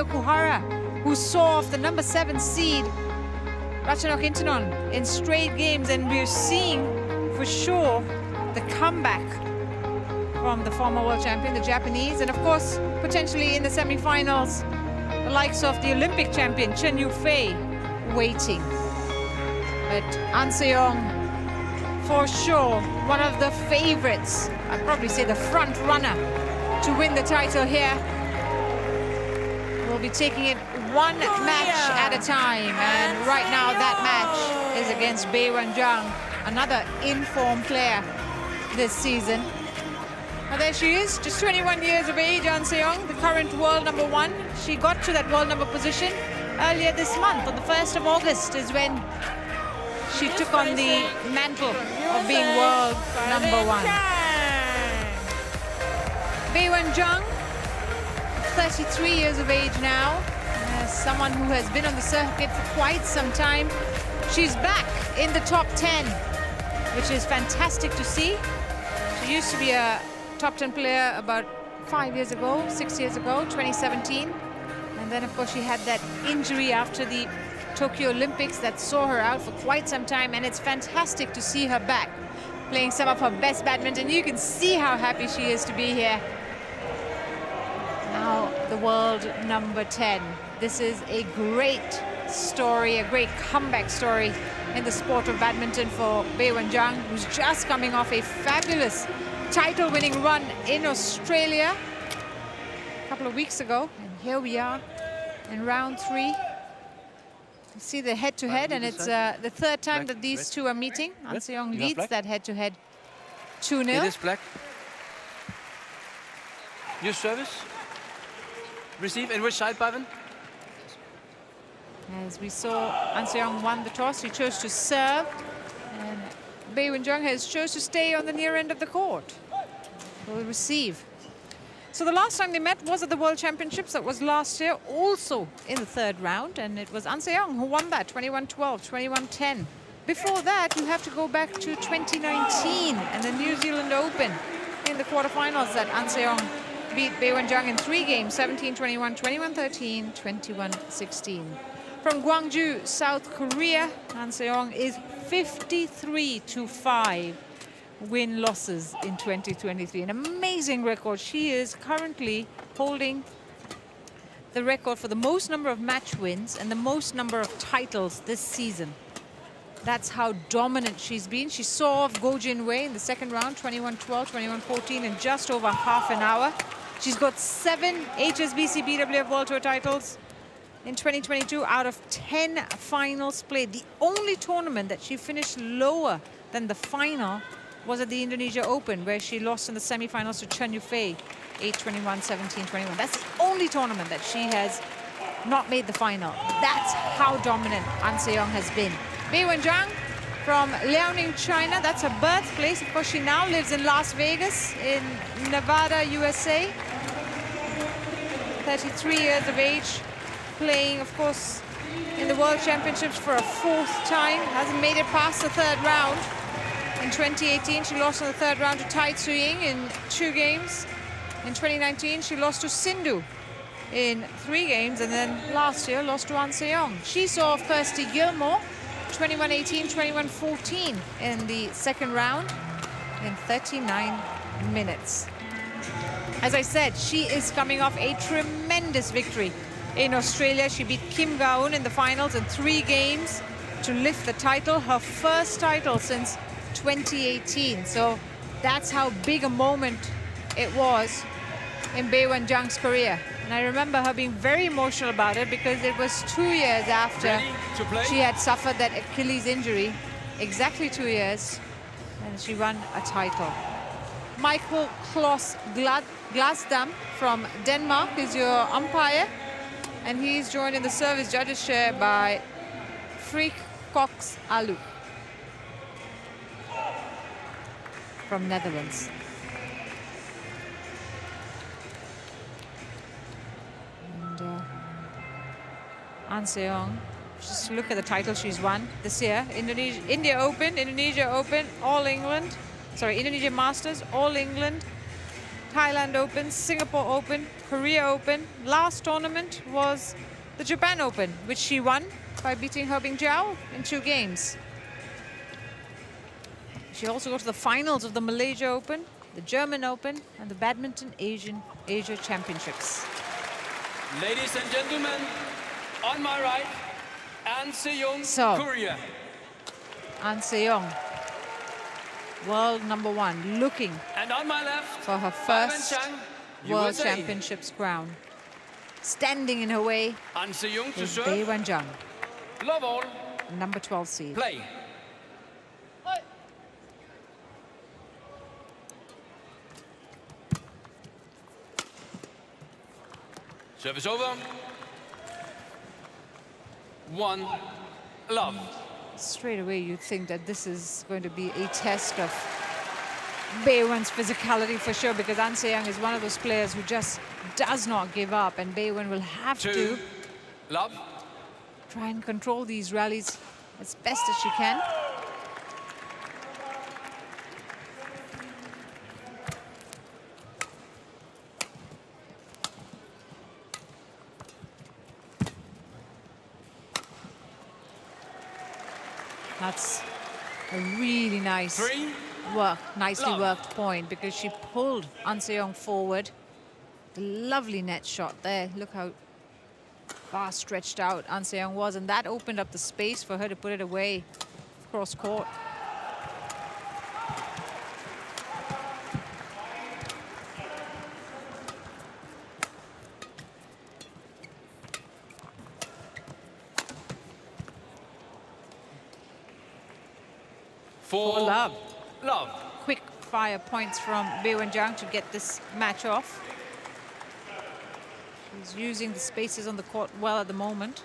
Kuhara, who saw off the number 7 seed, Ratchanok Intanon, in straight games, and we're seeing for sure the comeback from the former world champion, the Japanese, and of course, potentially in the semi-finals, the likes of the Olympic champion, Chen Yufei, waiting. But An Se-young, for sure, one of the favorites, I'd probably say the front runner to win the title here. We'll be taking it one match at a time, and right now that match is against Beiwen Zhang, another in-form player this season. And there she is, just 21 years of age, An Se-young, the current world number 1. She got to that world number position earlier this month. On the 1st of August is when she took on the mantle of being world number 1. Beiwen Zhang, 33 years of age now, someone who has been on the circuit for quite some time. She's back in the top 10, which is fantastic to see. She used to be a top 10 player about 5 years ago, 6 years ago, 2017. And then, of course, she had that injury after the Tokyo Olympics that saw her out for quite some time. And it's fantastic to see her back, playing some of her best badminton. You can see how happy she is to be here. Now, the world number 10. This is a great story, a great comeback story in the sport of badminton for Beiwen Zhang, who's just coming off a fabulous title-winning run in Australia a couple of weeks ago. And here we are in round 3. You see the head-to-head, and it's the 3rd time that these two are meeting. An Se-young leads that head-to-head 2-0. It is black. Your service. Receive, and which side, Beiwen? As we saw, An Se-young won the toss. He chose to serve, and Beiwen Zhang has chose to stay on the near end of the court. Will receive. So the last time they met was at the World Championships. That was last year, also in the 3rd round, and it was An Se-young who won that, 21-12, 21-10. Before that, you have to go back to 2019 and the New Zealand Open in the quarterfinals that An Se-young beat Beiwen Zhang in 3 games, 17-21, 21-13, 21-16. From Gwangju, South Korea, An Se-young is 53-5 win-losses in 2023. An amazing record. She is currently holding the record for the most number of match wins and the most number of titles this season. That's how dominant she's been. She saw off Go Jin-wei in the 2nd round, 21-12, 21-14 in just over half an hour. She's got 7 HSBC BWF World Tour titles in 2022 out of 10 finals played. The only tournament that she finished lower than the final was at the Indonesia Open, where she lost in the semi-finals to Chen Yufei, 8-21, 17-21. That's the only tournament that she has not made the final. That's how dominant An Se-young has been. Beiwen Zhang from Liaoning, China. That's her birthplace. Of course, she now lives in Las Vegas, in Nevada, USA. 33 years of age, playing, of course, in the World Championships for a 4th time. Hasn't made it past the 3rd round. In 2018, she lost in the 3rd round to Tai Tzu-ying in 2 games. In 2019, she lost to Sindhu in 3 games, and then last year lost to An Se-young. She saw off Kirsty Gilmore, 21-18, 21-14 in the 2nd round in 39 minutes. As I said, she is coming off a tremendous victory in Australia. She beat Kim Ga-eun in the finals in 3 games to lift the title, her first title since 2018. So that's how big a moment it was in Beiwen Zhang's career. And I remember her being very emotional about it, because it was 2 years after she had suffered that Achilles injury. Exactly 2 years, and she won a title. Michael Kloss Glasdam from Denmark is your umpire, and he's joined in the service judges chair by Freek Cox Alu from Netherlands. And An Se-young, just look at the title she's won this year. India Open, Indonesia Open, All England. Sorry, Indonesia Masters, All England, Thailand Open, Singapore Open, Korea Open. Last tournament was the Japan Open, which she won by beating Beiwen Zhang in 2 games. She also got to the finals of the Malaysia Open, the German Open, and the Badminton Asia Championships. Ladies and gentlemen, on my right, An Se-young, So, Korea. An Se-young, world #1, looking And on my left, for her Beiwen first Zhang, World USA. Championships crown. Standing in her way An Se-young to is serve. Beiwen Zhang, Love all. #12 seed. Play. Service over. 1 love. Straight away you'd think that this is going to be a test of Beiwen's physicality for sure, because An Se-young is one of those players who just does not give up, and Beiwen will have 2 to love. try and control these rallies as best as she can. That's a really nice 3 nicely love. worked point, because she pulled An Se-young forward. A lovely net shot there. Look how far stretched out An Se-young was, and that opened up the space for her to put it away cross court. Four Love. love. Quick fire points from Beiwen Zhang to get this match off. She's using the spaces on the court well at the moment.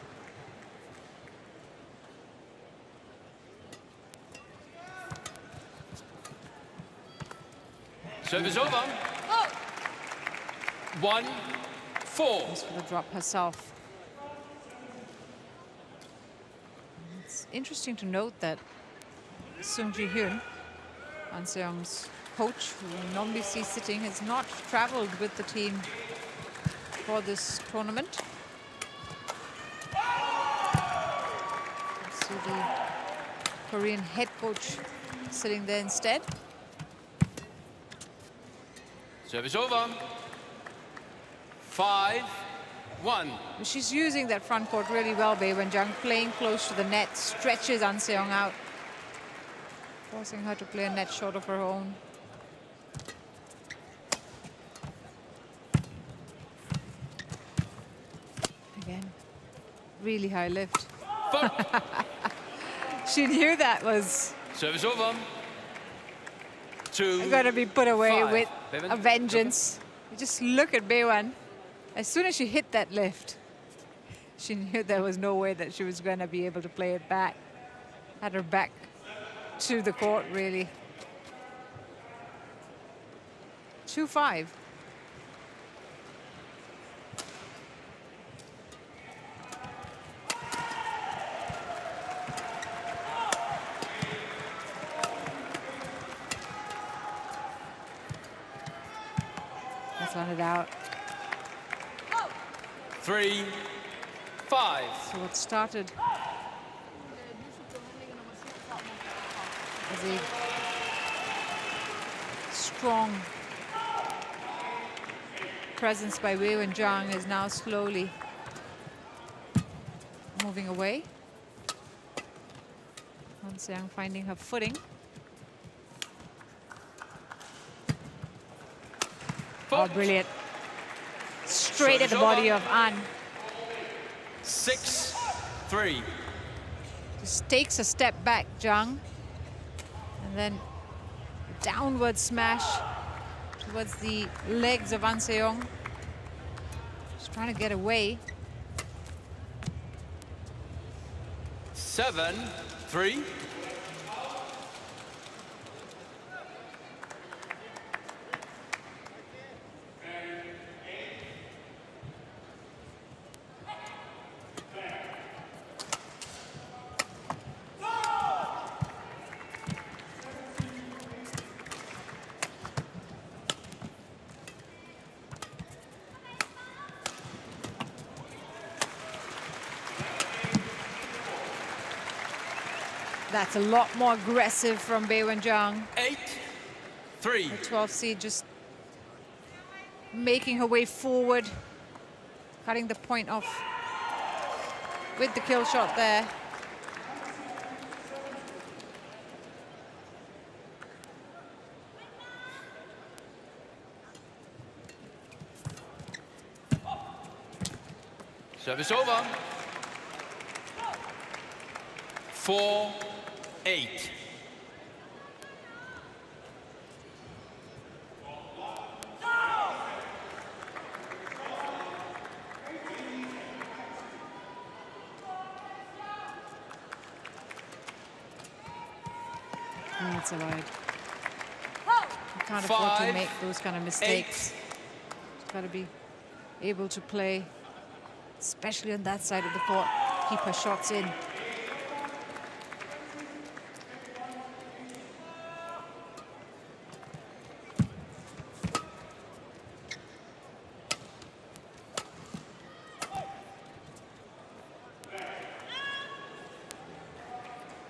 Service over. 1 4. Goes for the drop herself. It's interesting to note that Sung Ji-hyun, An Se-young's coach, who we normally see sitting, has not traveled with the team for this tournament. See the Korean head coach sitting there instead. Service over. 5 1. She's using that front court really well, Beiwen Zhang, playing close to the net, stretches An Se-young out, forcing her to play a net short of her own. Again, really high lift. She knew that was Service over. 2 going to be put away 5. with Beiwen, a vengeance. You just look at Beiwen. As soon as she hit that lift, she knew there was no way that she was going to be able to play it back. Had her back to the court, really. 2-5. Let's run it out. 3 5. So what started as a strong presence by Beiwen Zhang is now slowly moving away. An Se-young finding her footing. Oh, brilliant. Straight at the body of An. 6 3. Just takes a step back, Zhang. And then a downward smash towards the legs of An Se-young. Just trying to get away. 7 3. That's a lot more aggressive from Beiwen Zhang. 8-3. The 12th seed just making her way forward, cutting the point off with the kill shot there. Service over. 4-8. That's allowed. You can't afford to make those kind of mistakes. You've got to be able to play, especially on that side of the court, keep her shots in.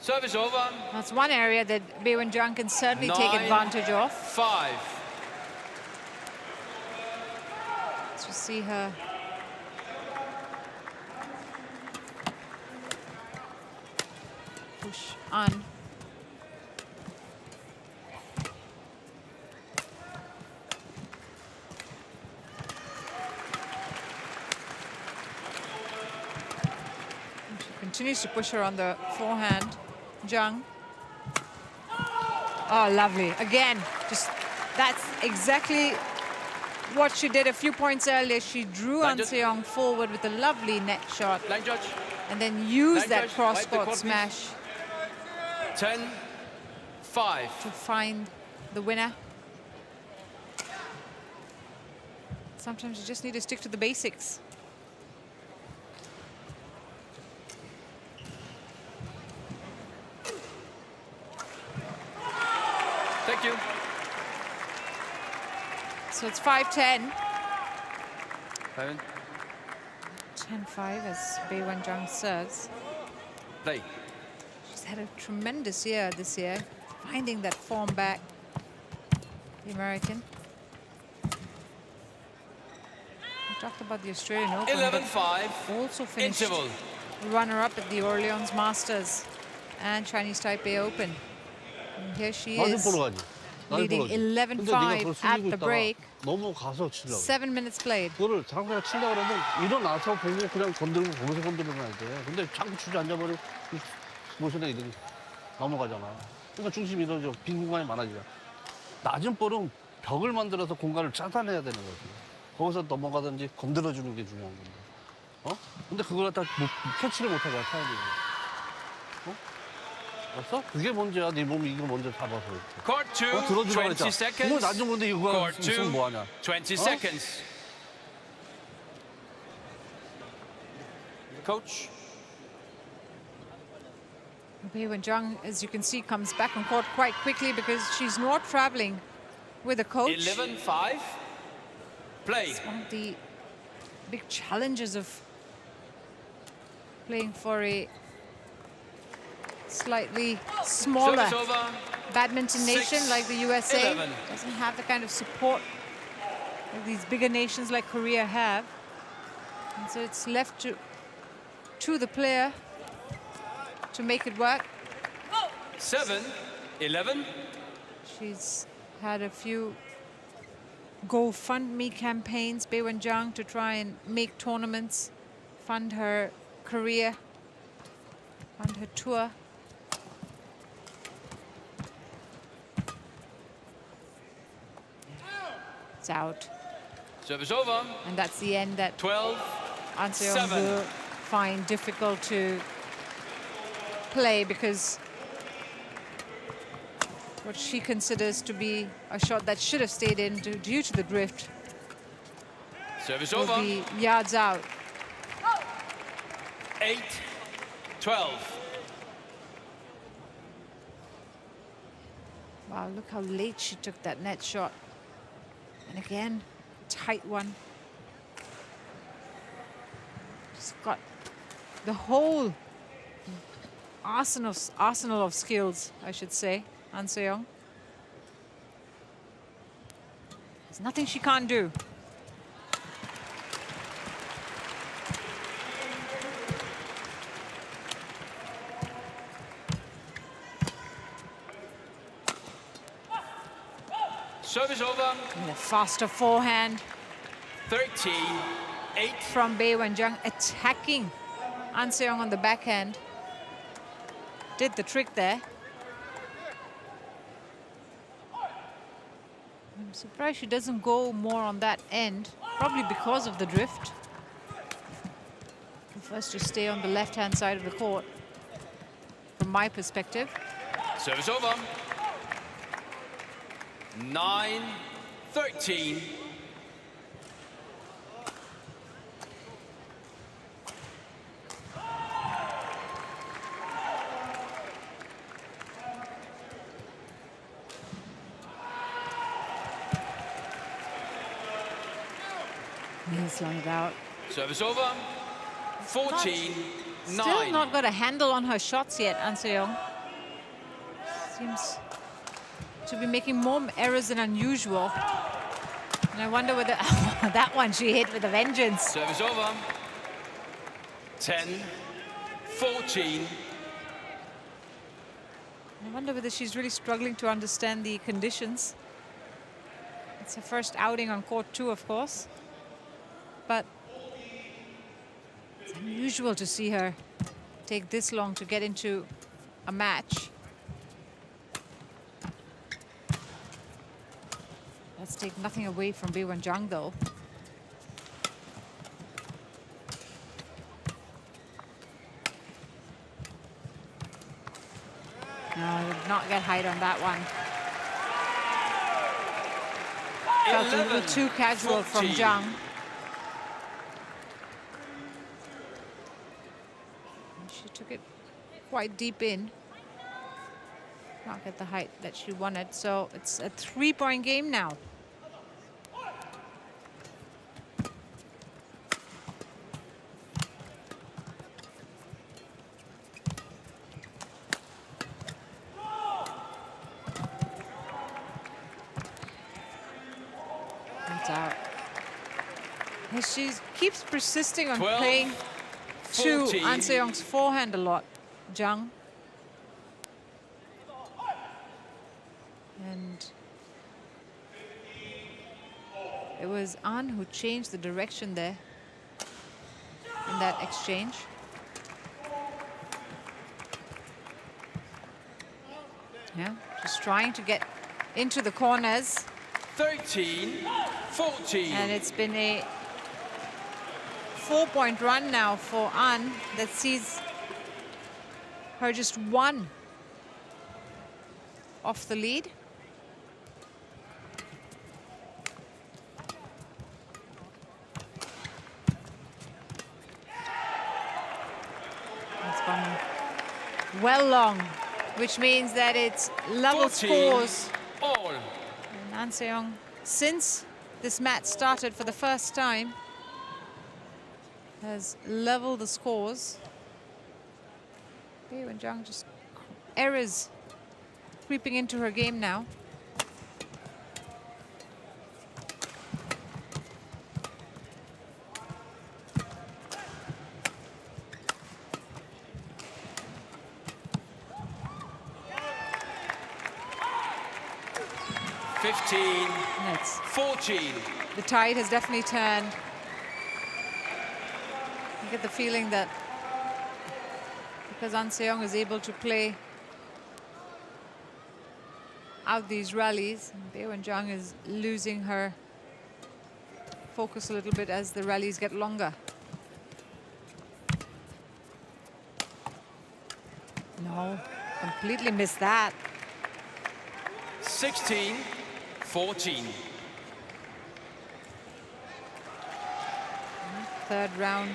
Service over. That's one area that Beiwen Zhang can certainly take advantage of. 5. Let's just see her push on. She continues to push her on the forehand. Zhang. Oh, lovely. Again, just that's exactly what she did a few points earlier. She drew An Seong forward with a lovely net shot. Line judge. And then used that judge, cross-court smash 10-5. to find the winner. Sometimes you just need to stick to the basics. Thank you. So it's 5-10. 7. 10-5 as Beiwen Zhang serves. Play. She's had a tremendous year this year, finding that form back, the American. We talked about the Australian Open, 11-5. also finished Interval. runner-up at the Orleans Masters and Chinese Taipei Open. And here she is, leading 11-5 at the break. 7 minutes played. 그거를 상대가 친다 그러면 일어나서 보고 그냥 건들고 거기서 건드려놔야 돼. 근데 자꾸 주저앉아버리고 모션에 이렇게 넘어가잖아. 그러니까 중심이 이러죠. 빈 공간이 많아지잖아. 낮은 볼은 벽을 만들어서 공간을 차단해야 되는 거지. 거기서 넘어가든지 건드려주는 게 중요한 건데. 어? 근데 그걸 갖다 캐치를 못하고 타야 돼. 어? 알았어? 그게 문제야. 네 몸이 이거 먼저 잡아서. Court 2, 들어주라 20 그랬잖아. seconds. 이거 낮은 건데 이거 Court 2, 있으면 뭐하냐. 20 seconds. Coach. Beiwen Zhang, as you can see, comes back on court quite quickly because she's not traveling with a coach. 11-5. Play. It's one of the big challenges of playing for a slightly smaller Service over. badminton nation 6, like the USA. 11. Doesn't have the kind of support that these bigger nations like Korea have. And so it's left to the player to make it work. 7-11. She's had a few GoFundMe campaigns, Beiwen Zhang, to try and make tournaments, fund her career, fund her tour. It's out. Service over. And that's the end that 12. An Seong 7. will find difficult to play because what she considers to be a shot that should have stayed in due to the drift Service will over. be yards out. 8-12. Wow, look how late she took that net shot. And again, tight one. Just got the whole arsenal of skills, I should say, An Se-young. There's nothing she can't do. Service over. And a faster forehand 13-8. from Beiwen Zhang, attacking An Se-young on the backhand. Did the trick there. I'm surprised she doesn't go more on that end, probably because of the drift. Prefers to stay on the left-hand side of the court, from my perspective. Service over. 9-13. He's long it out. Service over. 14-9. Still not got a handle on her shots yet, An Se-young. Seems to be making more errors than unusual. And I wonder whether that one she hit with a vengeance. Service over. 10-14. I wonder whether she's really struggling to understand the conditions. It's her first outing on court 2, of course. But it's unusual to see her take this long to get into a match. Let's take nothing away from Beiwen Zhang, though. No, I did not get height on that one. Felt a little too casual from Zhang. She took it quite deep in. Not get the height that she wanted. So it's a 3-point game now. Out. And she keeps persisting on 12, playing to 14. An Se-young's forehand a lot, Zhang. And it was An who changed the direction there in that exchange. Yeah, just trying to get into the corners. 13-14. And it's been a 4-point run now for An that sees her just 1 off the lead. It's gone well long, which means that it's level 14 scores. all. An Se-young, since this match started for the first time, has leveled the scores. Beiwen Zhang just errors creeping into her game now. That's 14. the tide has definitely turned. You get the feeling that because An Se-young is able to play out these rallies, Beiwen Zhang is losing her focus a little bit as the rallies get longer. No, completely missed that. 16-14. Third round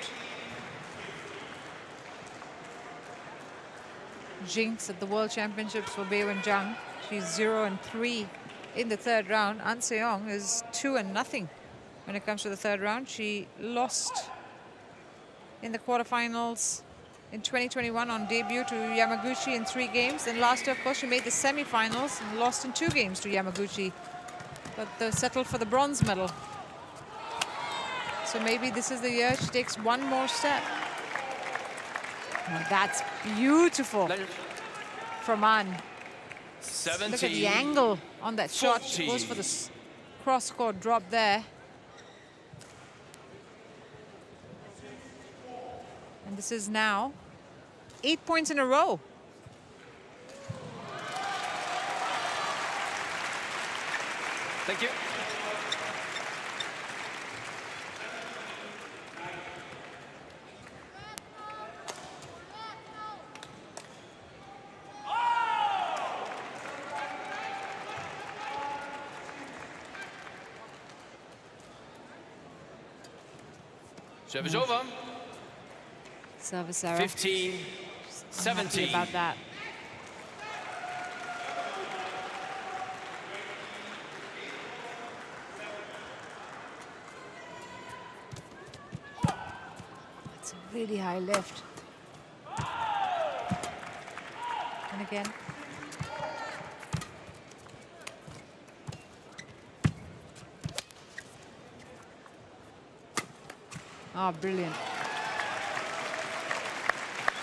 jinx at the World Championships for Beiwen Zhang. She's 0-3 in the third round. An Se-young is 2-0 when it comes to the third round. She lost in the quarterfinals in 2021 on debut to Yamaguchi in 3 games. And last year, of course, she made the semi-finals and lost in 2 games to Yamaguchi, but they settled for the bronze medal. So maybe this is the year she takes one more step. Oh, that's beautiful from An. 17, Look at the angle on that shot. She 14. goes for the cross-court drop there. And this is now 8 points in a row. Thank you. Service over. Service error. 15, Happy 17. about that. It's a really high lift. And again. Oh, brilliant.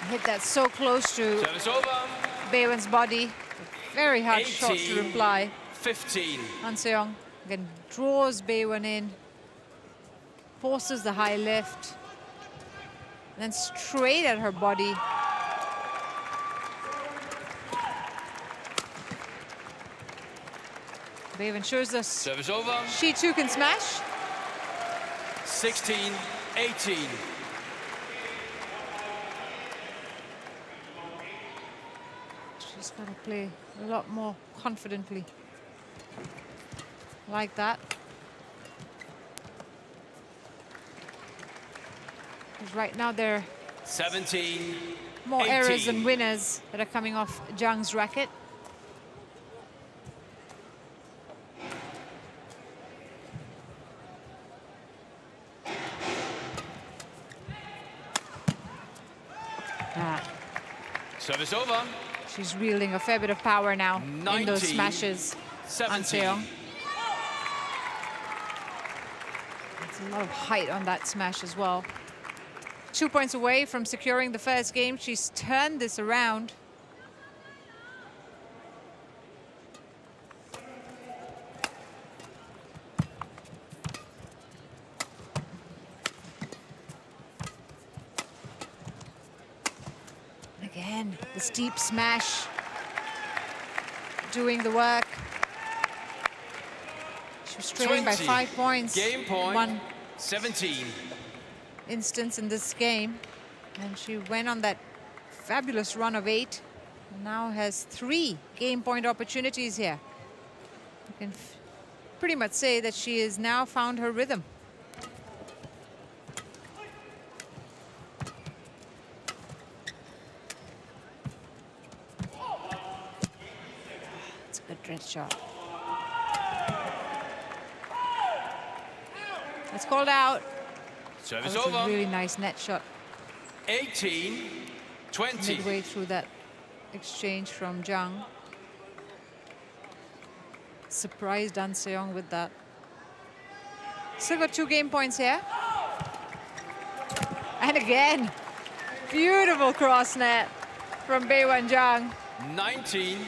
Hit that so close to Service over. Beiwen's body. A very hard shot to 18, reply. 15. An Seong again draws Beiwen in, forces the high lift, and then straight at her body. Beiwen shows us Service over. she too can smash. 16, 18. She's got to play a lot more confidently. Like that. 'Cause right now there are 17, more 18. errors than winners that are coming off Zhang's racket. Service over. She's wielding a fair bit of power now in those 19, smashes. An 17. Seong. There's a lot of height on that smash as well. 2 points away from securing the first game. She's turned this around. Again, the steep smash doing the work. She was trailing by 20. 5 points. Game point. One 17. instance in this game, and she went on that fabulous run of 8 and now has 3 game point opportunities here. You can pretty much say that she has now found her rhythm. It's a good dredge shot. It's called out. Service That was a over. really nice net shot 18, 20. midway through that exchange from Zhang. Surprised An Seong with that. Still got 2 game points here. And again, beautiful cross net from Beiwen Zhang. 19,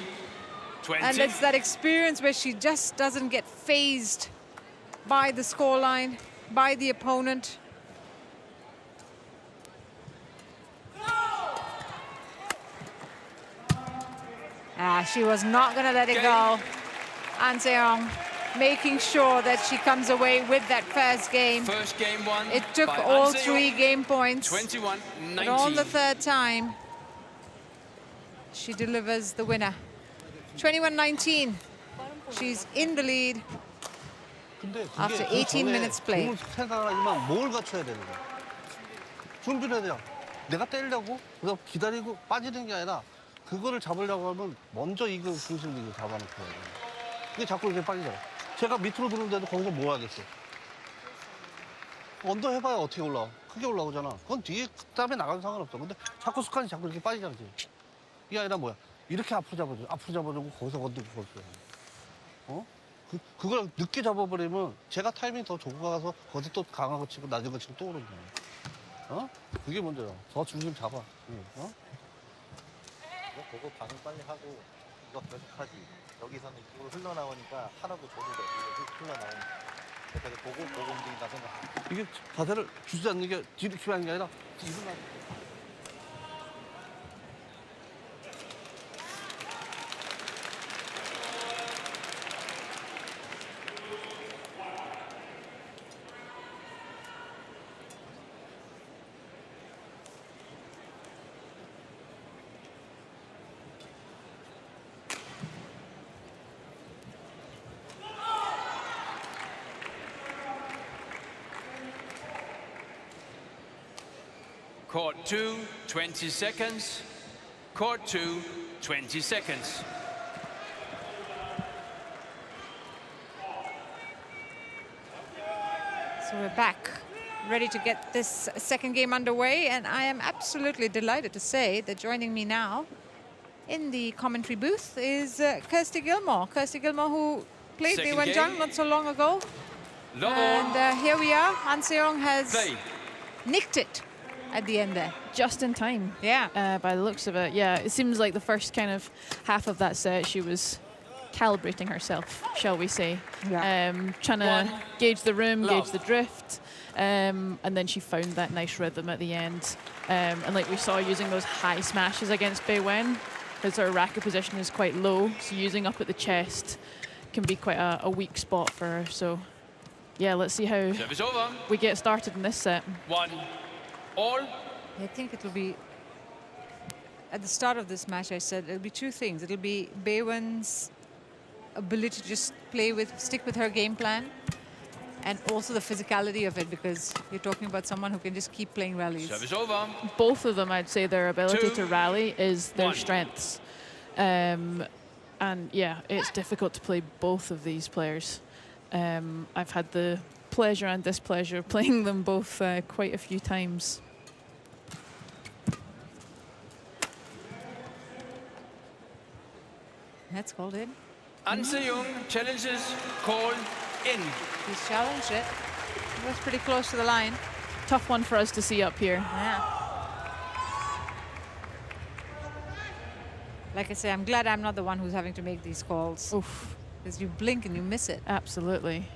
20. And it's that experience where she just doesn't get phased by the scoreline, by the opponent. She was not going to let it go. An Seong making sure that she comes away with that first game. First game won. It took by all An Seong. 3 game points. 21, But on the 19. third time, she delivers the winner. 21-19. She's in the lead. 근데 그게 After 그 18 전에 minutes play. 공을 생각하지만 뭘 갖춰야 되는 거야. 준비를 해야 돼. 내가 때리려고 그래서 기다리고 빠지는 게 아니라 그거를 잡으려고 하면 먼저 이거 중심을 잡아놓고 해야 돼. 이게 자꾸 이렇게 빠지잖아. 제가 밑으로 들어오는데도 거기서 뭐 하겠어. 언더 해봐야 어떻게 올라와. 크게 올라오잖아. 그건 뒤에 땀에 나가도 상관없어. 근데 자꾸 습관이 자꾸 이렇게 빠지잖아. 이게 아니라 뭐야. 이렇게 앞으로 잡아줘. 앞으로 잡아주고 거기서 건들고 거기서. 어? 그걸 늦게 잡아버리면 제가 타이밍 더 좋고 가서 거기서 또 강한 거 치고 낮은 거 치고 또 오는 거야. 어? 그게 문제야. 더 중심 잡아. 응. 어? 이거 보고 반응 빨리 하고 이거 계속하지. 여기서는 이거 흘러나오니까 하나도 줘도 돼. 이거 흘러나오니까. 그래서 보고 움직인다 생각. 이게 자세를 주지 않는 게 뒤로 키우는 게 아니라 일어나. Court 2, 20 seconds. Court 2, 20 seconds. So we're back, ready to get this second game underway, and I am absolutely delighted to say that joining me now in the commentary booth is Kirsty Gilmore. Kirsty Gilmore, who played Second Beiwen game. Zhang not so long ago. Love And here we are. Han Seong has play. nicked it at the end there. Just in time. Yeah. By the looks of it, yeah. It seems like the first kind of half of that set, she was calibrating herself, shall we say. Yeah. Trying to gauge the room, Love. gauge the drift. And then she found that nice rhythm at the end. And like we saw, using those high smashes against Beiwen, because her racket position is quite low, so using up at the chest can be quite a weak spot for her. So, yeah, let's see how Service over. we get started in this set. 1 all. I think it will be, at the start of this match, I said it'll be two things. It'll be Beiwen's ability to just stick with her game plan, and also the physicality of it, because you're talking about someone who can just keep playing rallies. Service over. Both of them, I'd say their ability 2, to rally is their 1. strengths. And yeah, it's difficult to play both of these players. I've had the pleasure and displeasure of playing them both quite a few times. That's called in. An Se-young challenges call in. He's challenged it. It was pretty close to the line. Tough one for us to see up here. Yeah. Like I say, I'm glad I'm not the one who's having to make these calls. Oof, Because you blink and you miss it. absolutely.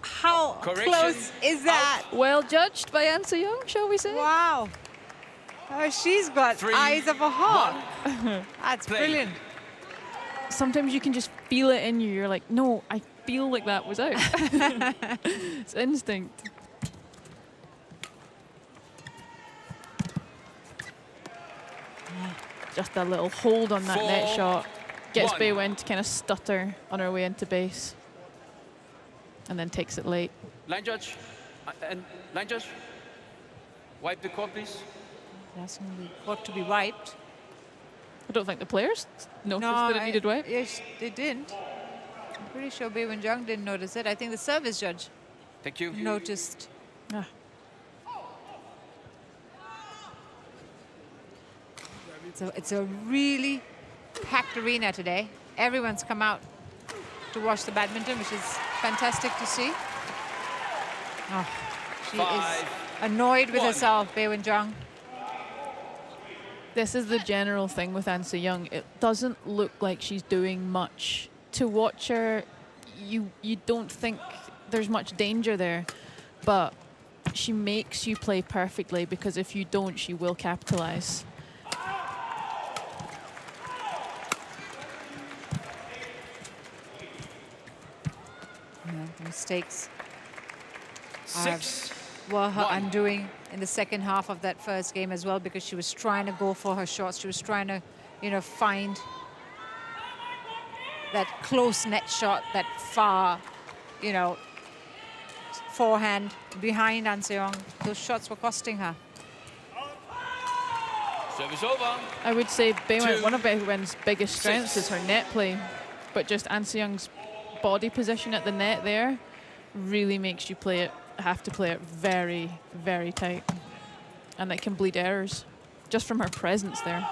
How Correction. close is that? Well judged by An Se-young, shall we say? Wow. Oh, she's got 3, eyes of a hawk. 1. That's Play. brilliant. Sometimes you can just feel it in you. You're like, no, I feel like that was out. It's instinct. Just a little hold on that net 4, shot. Gets 1. Beiwen to kind of stutter on her way into base. And then takes it late. Line judge. And line judge. Wipe the court, please. Asking the court to be wiped. I don't think the players noticed that it needed wipe. Yes, they didn't. I'm pretty sure Beiwen Zhang didn't notice it. I think the service judge Thank you. noticed. Ah. So it's a really packed arena today. Everyone's come out to watch the badminton, which is fantastic to see. Oh, she 5, is annoyed with 1. herself, Beiwen Zhang. This is the general thing with An Se-young. It doesn't look like she's doing much. To watch her, you don't think there's much danger there, but she makes you play perfectly, because if you don't, she will capitalize. The mistakes 6, were her 1. undoing in the second half of that first game as well, because she was trying to go for her shots. She was trying to, find that close net shot, that far, forehand behind An Se-young. Those shots were costing her. Service over. I would say Beiwen, 2, one of Beiwen's biggest strengths 6. is her net play, but just An Se-young's body position at the net there really makes you have to play it very, very tight. And it can bleed errors just from her presence there.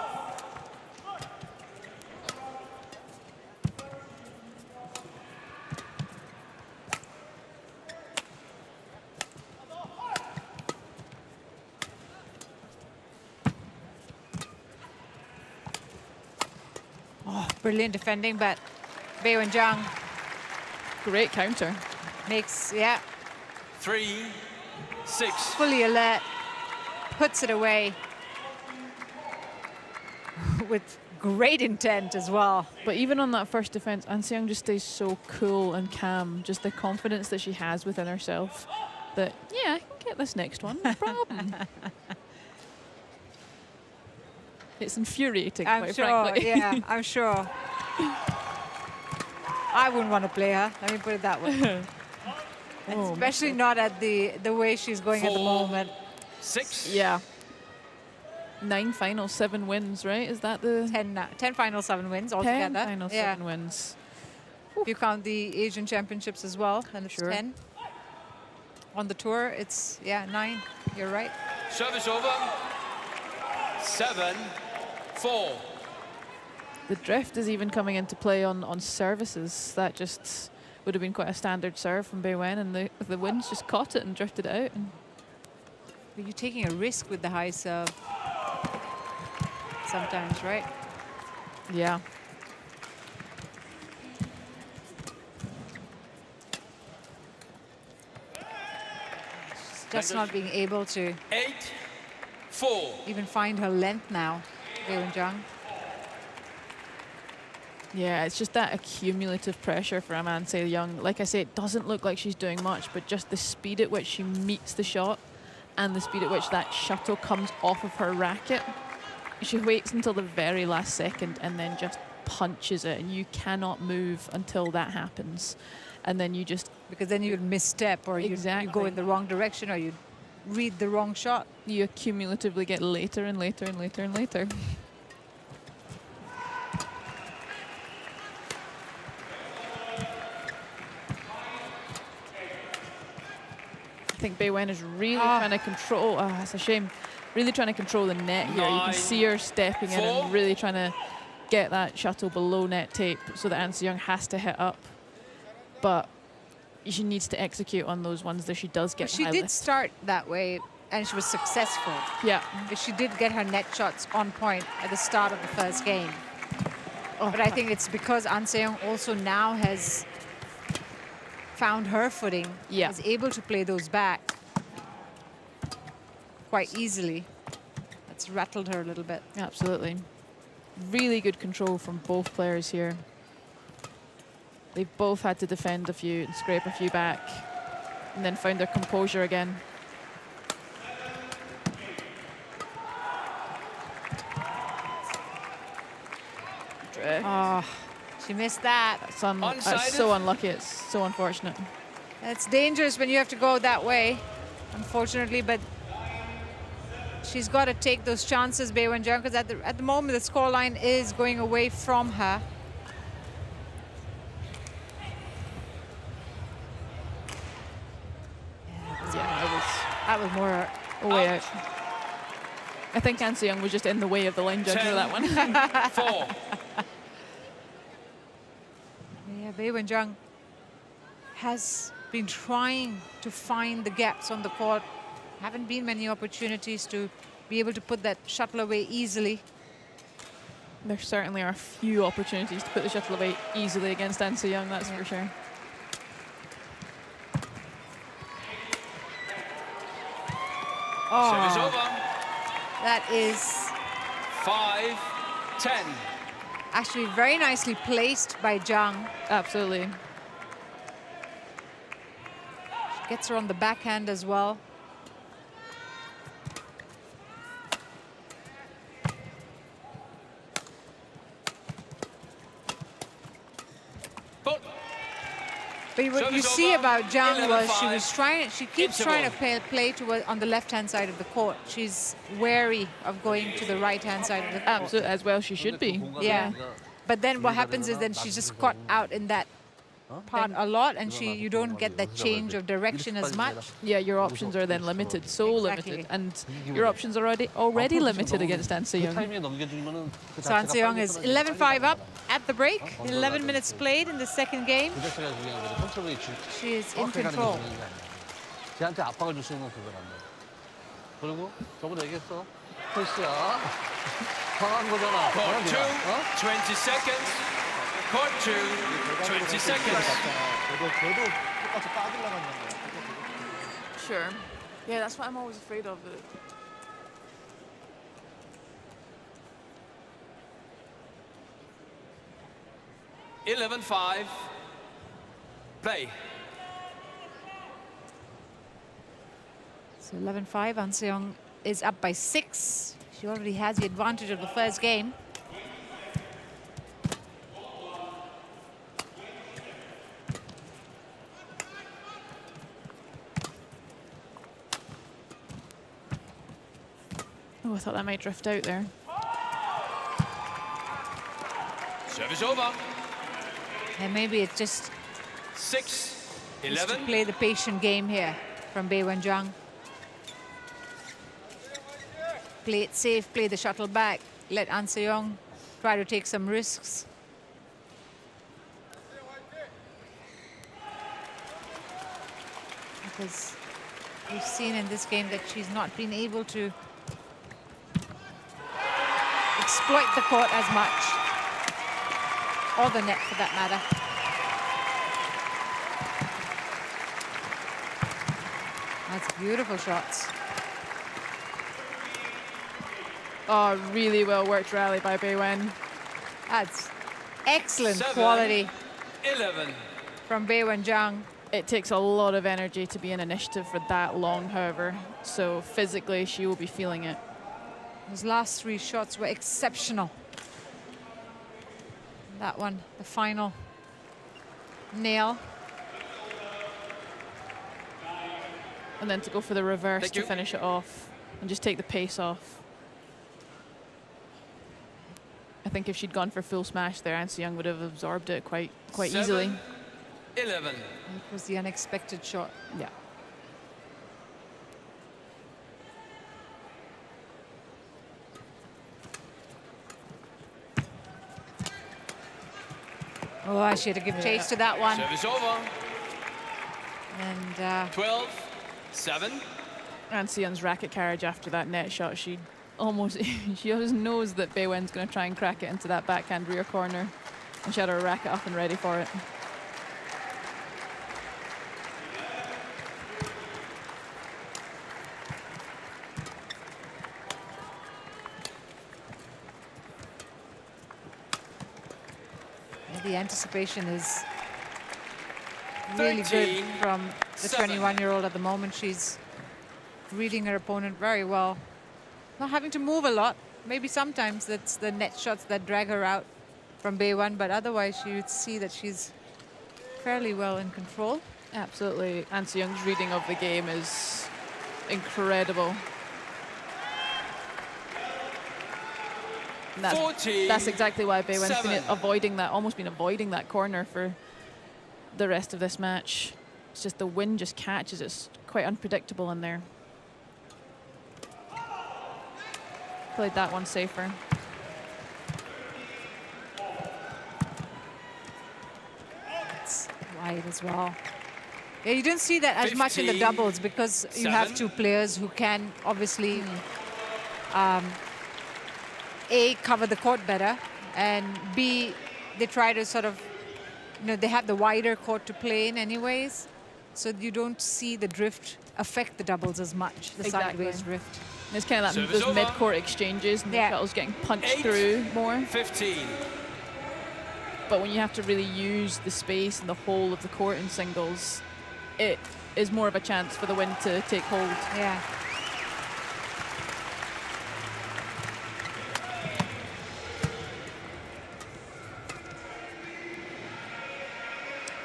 Brilliant defending, but Beiwen Zhang Great counter. makes, yeah, 3-6. fully alert, puts it away with great intent as well. But even on that first defense, An Se-young just stays so cool and calm. Just the confidence that she has within herself that, yeah, I can get this next one, no problem. It's infuriating, I'm quite sure, frankly. yeah, I'm sure. I wouldn't want to play her, let me put it that way. Oh, Especially not at the way she's going at the moment. 4-6. yeah. 9 finals, 7 wins, right? Is that the 10 final, 7 wins 10 altogether. finals, Yeah. 7 wins? If you count the Asian Championships as well, and it's Sure. 10. On the tour, it's, yeah, 9. You're right. Service over. 7-4. The drift is even coming into play on services. That just would have been quite a standard serve from Beiwen, and the winds just caught it and drifted it out. And But you're taking a risk with the high serve sometimes, right? yeah, Just not being able to 8-4. even find her length now, Beiwen Zhang. yeah, it's just that accumulative pressure for An Se-young. Like I say, it doesn't look like she's doing much, but just the speed at which she meets the shot and the speed at which that shuttle comes off of her racket. She waits until the very last second and then just punches it, and you cannot move until that happens. And then you just, Because then you'd misstep, or you go Exactly. in the wrong direction, or you read the wrong shot. you accumulatively get later and later and later and later. I think Beiwen is really trying to control, it's a shame, really trying to control the net here. You can see her stepping in 9-4. and really trying to get that shuttle below net tape so that An Se-young has to hit up. But she needs to execute on those ones that she does get She high did lift. start that way, and she was successful. Yeah. But she did get her net shots on point at the start of the first game. But I think it's because An Se-young also now has found her footing, Yeah. is able to play those back quite easily. It's rattled her a little bit. Absolutely. Really good control from both players here. They've both had to defend a few and scrape a few back, and then found their composure again. Drift. Oh, she missed that. That's Unsided. so unlucky. It's so unfortunate. It's dangerous when you have to go that way, unfortunately, but she's got to take those chances, Beiwen Zhang, because at the moment the scoreline is going away from her. That was more Way out. I think An Se-young was just in the way of the line judge for that one. 4. Yeah, Beiwen Zhang has been trying to find the gaps on the court. Haven't been many opportunities to be able to put that shuttle away easily. There certainly are a few opportunities to put the shuttle away easily against An Se-young, that's for sure. Service Oh, over. that is 5-10. actually very nicely placed by Zhang. Absolutely. Gets her on the backhand as well. But But what you Service see over. about Zhang was 11-5. she keeps trying to play on the left-hand side of the court. She's wary of going to the right-hand side of the court. Absolutely, as well she should be. Yeah. But then what happens is then she's just caught out in that part a lot, and you don't get that change of direction as much. Yeah, your options are then limited, so Exactly. limited, and your options are already limited against An Se-young. 타이밍에 넘겨주면은 그 So An 자체가 Se-young 빨리 is 떨어지고 11-5 빨리 up at the break. 11 minutes played in the second game. 그 자체가 중요한 거죠. 컨트롤이 She is in 정확하게 가는 게 control. 중요한 게 아니야. 쟤한테 압박을 줄 수 있는 그거란 말이야. 그리고 저번에 얘기했어. 펄스야. 강한 거잖아. Court 강한 2, 거야. 20 seconds. Court 2, 20 seconds. 걔도 똑같이 빠지려고 하는 거야. Sure. Yeah, that's what I'm always afraid of. 11-5. Play. So 11-5, An Se-young is up by 6. She already has the advantage of the first game. Oh, I thought that might drift out there. Service over. And maybe it's just 6, to 11. play the patient game here from Beiwen Zhang. Play it safe, play the shuttle back, let An Se-young try to take some risks. Because we've seen in this game that she's not been able to exploit the court as much, or the net for that matter. That's beautiful shots. Oh, really well worked rally by Beiwen. That's excellent 7, quality 11. from Beiwen Zhang. It takes a lot of energy to be in initiative for that long, however, so physically she will be feeling it. Those last 3 shots were exceptional. That one, the final nail. And then to go for the reverse Thank to you. finish it off and just take the pace off. I think if she'd gone for full smash there, An Se-young would have absorbed it quite 7, easily. 11. It was the unexpected shot. Yeah. Oh, she had to give chase to that one. Service over. And 12, 7. An Se-young's racket carriage after that net shot, she almost knows that Beiwen's going to try and crack it into that backhand rear corner, and she had her racket up and ready for it. the anticipation is really good 13, from the 7. 21-year-old at the moment. She's reading her opponent very well. Not having to move a lot. Maybe sometimes that's the net shots that drag her out from Beiwen, but otherwise you would see that she's fairly well in control. Absolutely. An Se-young's reading of the game is incredible. And 14, that's exactly why Beiwen's been 7. avoiding that, almost been avoiding that corner for the rest of this match. It's just the wind just catches. It's quite unpredictable in there. Played that one safer. It's wide as well. Yeah, you don't see that as much in the 15, doubles because you have 7. two players who can obviously A, cover the court better, and B, they try to sort of, you know, they have the wider court to play in anyways, so you don't see the drift affect the doubles as much, the Exactly. sideways drift. It's kind of that, Service those over. mid-court exchanges and Yeah. the shuttle's getting punched 8, through more. 15. But when you have to really use the space and the whole of the court in singles, it is more of a chance for the wind to take hold. Yeah.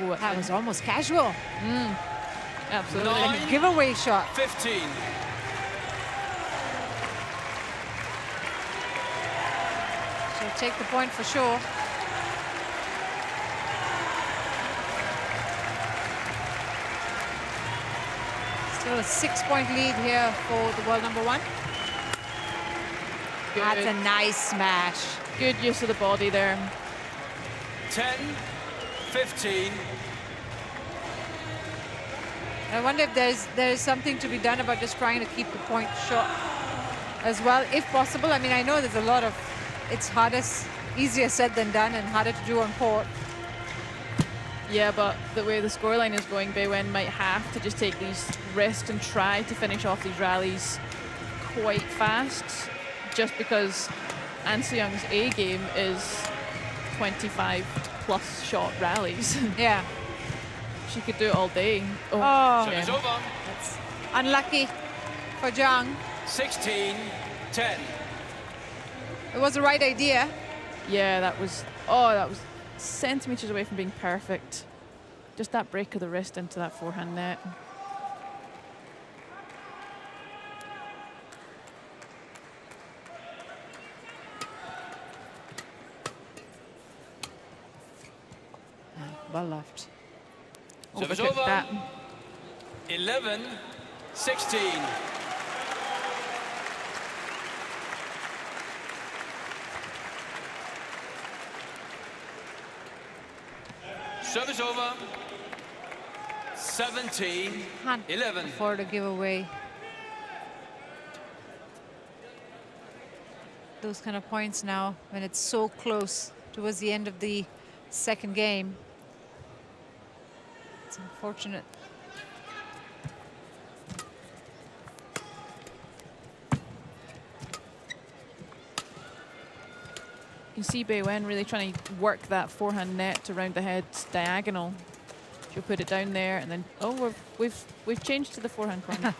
Ooh, That was almost casual. absolutely. 9, Giveaway shot. 15. She'll take the point for sure. Still a 6-point lead here for the world number 1. Good. That's a nice smash. Good use of the body there. 10-15. I wonder if there's something to be done about just trying to keep the point short as well, if possible. I mean, I know there's a lot of, it's easier said than done and harder to do on court. Yeah, but the way the scoreline is going, Beiwen might have to just take these risks and try to finish off these rallies quite fast, just because An Se-young's A game is 25+ shot rallies. Yeah. She could do it all day. Oh, Service over. that's unlucky for Zhang. 16-10. It was the right idea. Yeah, that was centimeters away from being perfect. Just that break of the wrist into that forehand net. Well left. Service Look at over. that. 11-16. Service over. 17-11. Can't afford to give away those kind of points now when it's so close towards the end of the second game. It's unfortunate. You can see Beiwen really trying to work that forehand net around the head diagonal. She'll put it down there, and then we've changed to the forehand corner.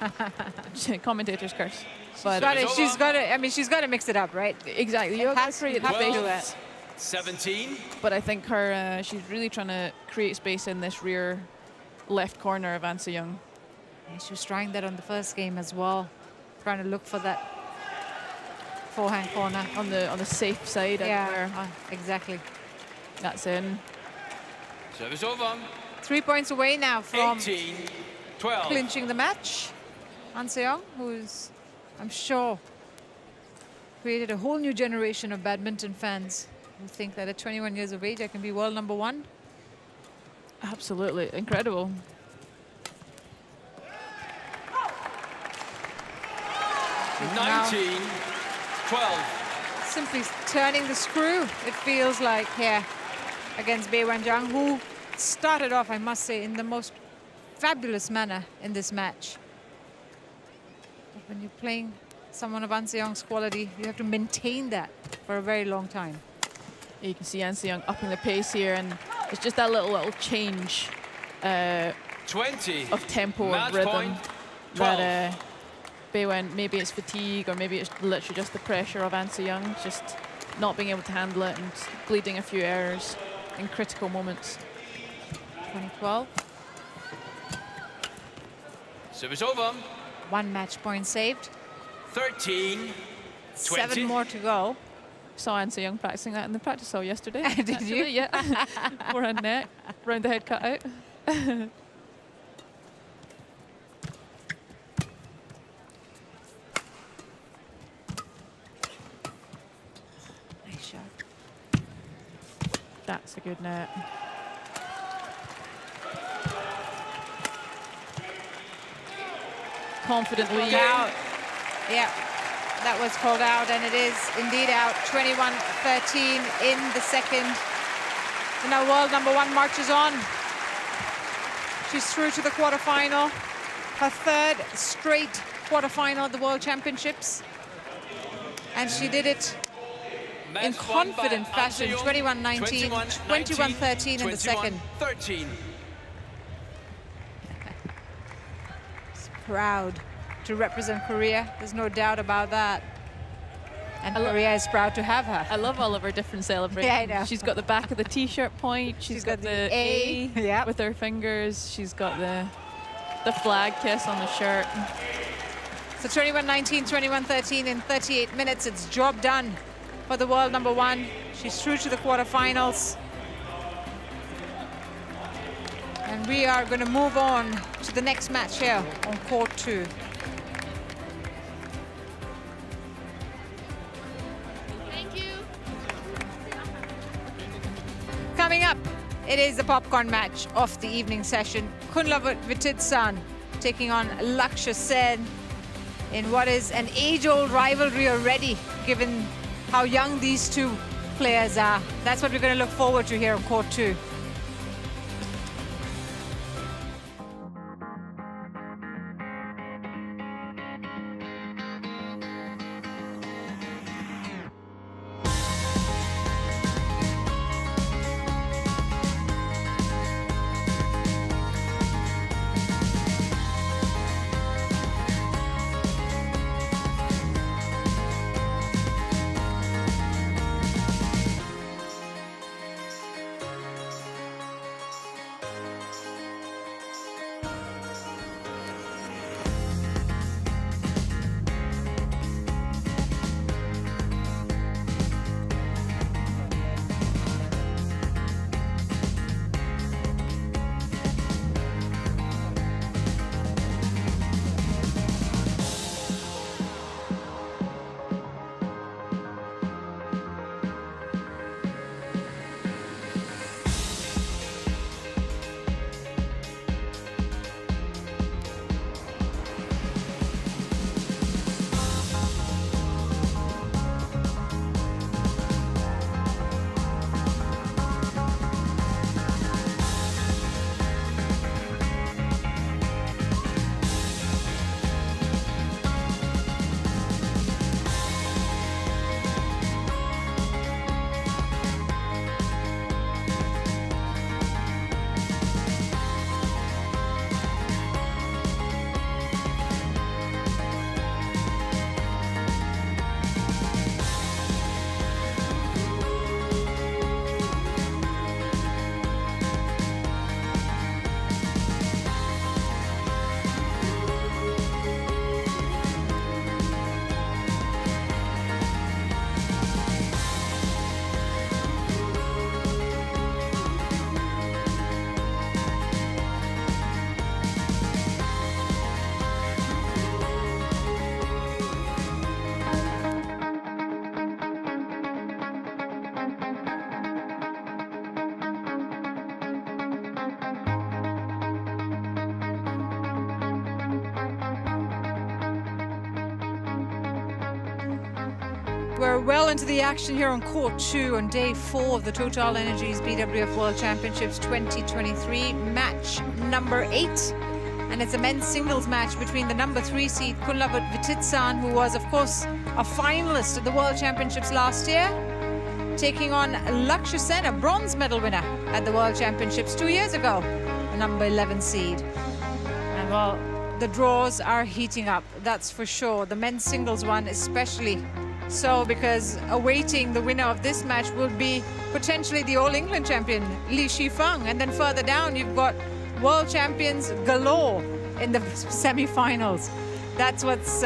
Commentator's curse. But She's got to. I mean, she's got to mix it up, right? exactly, you have to create the space. 17. But I think she's really trying to create space in this rear left corner of An Se-young. And she was trying that on the first game as well, trying to look for that forehand corner on the safe side. Yeah, exactly. That's in. Service over. 3 points away now from 18-12. clinching the match. An Se-young, who's, I'm sure, created a whole new generation of badminton fans who think that at 21 years of age I can be world number 1. Absolutely incredible. Now 19-12. simply turning the screw, it feels like, here against Beiwen Zhang, who started off, I must say, in the most fabulous manner in this match. But when you're playing someone of An Se-young's quality, you have to maintain that for a very long time. You can see An Se-young upping the pace here, and it's just that little change 20 of tempo, Match of rhythm, point, that Beiwen, maybe it's fatigue or maybe it's literally just the pressure of An Se-young, just not being able to handle it and bleeding a few errors in critical moments. 2012, Service over. 1 match point saved. 13-20. 7 more to go. Saw An Se-young practicing that in the practice hall yesterday. Did you? actually, yeah. Forehand net, round the head cut out. Nice shot. That's a good net. Confidently. Out. Yeah, that was called out, and it is indeed out. 21-13 in the second. And our world number 1 marches on. She's through to the quarterfinal. Her 3rd straight quarterfinal at the World Championships. And she did it in confident fashion. 21-19, 21-13 in the second. 13. Proud to represent Korea. There's no doubt about that. And Korea is proud to have her. I love all of her different celebrations. Yeah, I know. She's got the back of the T-shirt point. She's got the A yeah, with her fingers. She's got the flag kiss on the shirt. So 21-19, 21-13 in 38 minutes. It's job done for the world number 1. She's through to the quarterfinals. And And we are going to move on to the next match here on court 2. Thank you. Coming up, it is the popcorn match of the evening session. Kunlavat Vititsan taking on Lakshya Sen in what is an age-old rivalry already, given how young these two players are. That's what we're going to look forward to here on court 2. We're well into the action here on court 2 on day 4 of the TotalEnergies BWF World Championships 2023, match number 8. And it's a men's singles match between the number 3 seed Kunlavat Vititsan, who was of course a finalist at the World Championships last year, taking on Lakshya Sen, a bronze medal winner at the World Championships 2 years ago, the number 11 seed. And well, the draws are heating up, that's for sure. The men's singles one especially so, because awaiting the winner of this match will be potentially the All England champion Li Shifeng, and then further down you've got world champions galore in the semi-finals. That's what's